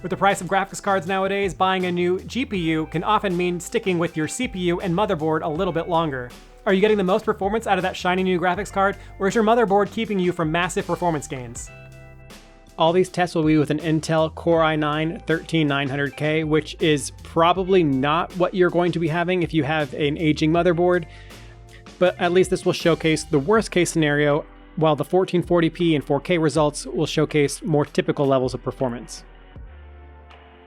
With the price of graphics cards nowadays, buying a new GPU can often mean sticking with your CPU and motherboard a little bit longer. Are you getting the most performance out of that shiny new graphics card, or is your motherboard keeping you from massive performance gains? All these tests will be with an Intel Core i9-13900K, which is probably not what you're going to be having if you have an aging motherboard, but at least this will showcase the worst case scenario, while the 1440p and 4K results will showcase more typical levels of performance.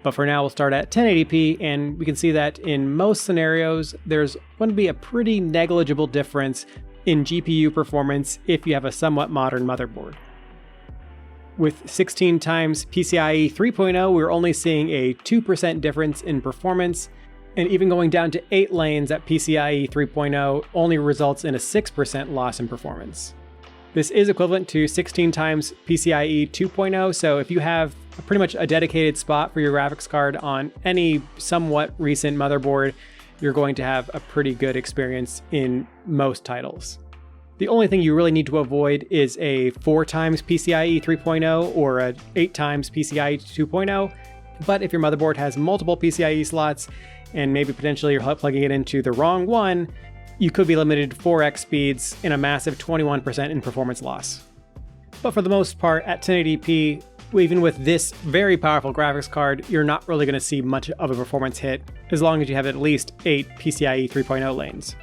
But for now, we'll start at 1080p, and we can see that in most scenarios, there's going to be a pretty negligible difference in GPU performance if you have a somewhat modern motherboard. With 16 times PCIe 3.0, we're only seeing a 2% difference in performance, and even going down to 8 lanes at PCIe 3.0 only results in a 6% loss in performance. This is equivalent to 16 times PCIe 2.0, so if you have pretty much a dedicated spot for your graphics card on any somewhat recent motherboard, you're going to have a pretty good experience in most titles. The only thing you really need to avoid is a 4 times PCIe 3.0 or a 8 times PCIe 2.0, but if your motherboard has multiple PCIe slots and maybe potentially you're plugging it into the wrong one, you could be limited to 4x speeds and a massive 21% in performance loss. But for the most part, at 1080p, even with this very powerful graphics card, you're not really going to see much of a performance hit as long as you have at least 8 PCIe 3.0 lanes.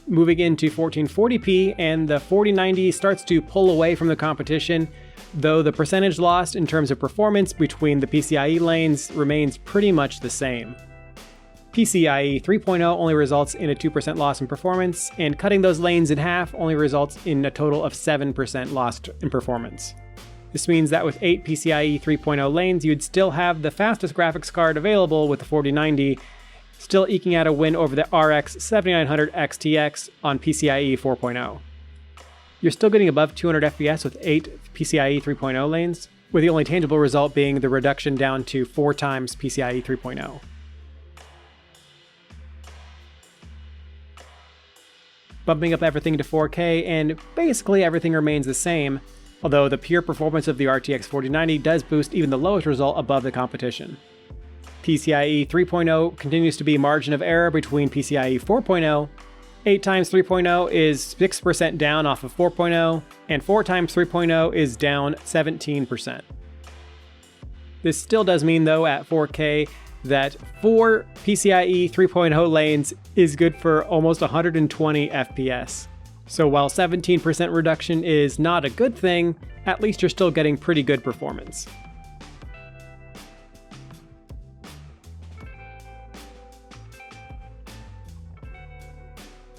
Moving into 1440p, and the 4090 starts to pull away from the competition, though the percentage lost in terms of performance between the PCIe lanes remains pretty much the same. PCIe 3.0 only results in a 2% loss in performance, and cutting those lanes in half only results in a total of 7% lost in performance. This means that with 8 PCIe 3.0 lanes, you'd still have the fastest graphics card available with the 4090, still eking out a win over the RX 7900 XTX on PCIe 4.0. You're still getting above 200 FPS with 8 PCIe 3.0 lanes, with the only tangible result being the reduction down to 4 times PCIe 3.0. Bumping up everything to 4K, and basically everything remains the same, although the pure performance of the RTX 4090 does boost even the lowest result above the competition. PCIe 3.0 continues to be margin of error between PCIe 4.0, 8 times 3.0 is 6% down off of 4.0, and 4 times 3.0 is down 17%. This still does mean, though, at 4K, that 4 PCIe 3.0 lanes is good for almost 120 FPS. So while 17% reduction is not a good thing, at least you're still getting pretty good performance.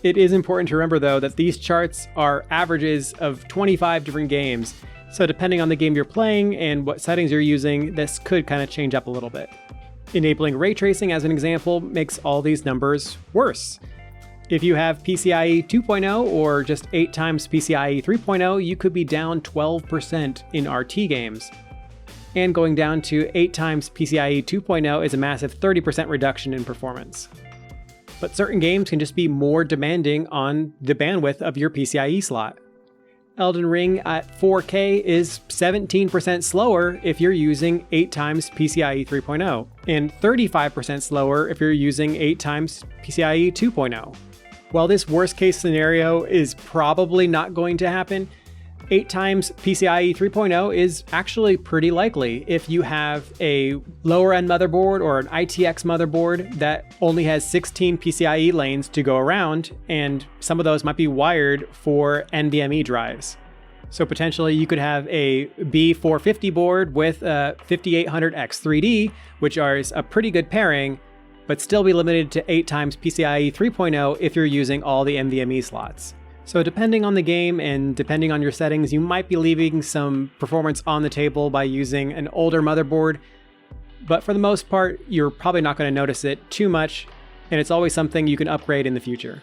It is important to remember, though, that these charts are averages of 25 different games, so depending on the game you're playing and what settings you're using, this could kind of change up a little bit. Enabling ray tracing, as an example, makes all these numbers worse. If you have PCIe 2.0 or just 8 times PCIe 3.0, you could be down 12% in RT games. And going down to 8 times PCIe 2.0 is a massive 30% reduction in performance. But certain games can just be more demanding on the bandwidth of your PCIe slot. Elden Ring at 4K is 17% slower if you're using 8 times PCIe 3.0, and 35% slower if you're using 8 times PCIe 2.0. While this worst case scenario is probably not going to happen, 8 times PCIe 3.0 is actually pretty likely if you have a lower end motherboard or an ITX motherboard that only has 16 PCIe lanes to go around, and some of those might be wired for NVMe drives. So potentially you could have a B450 board with a 5800X3D, which is a pretty good pairing, but still be limited to 8 times PCIe 3.0 if you're using all the NVMe slots. So depending on the game and depending on your settings, you might be leaving some performance on the table by using an older motherboard, but for the most part, you're probably not going to notice it too much, and it's always something you can upgrade in the future.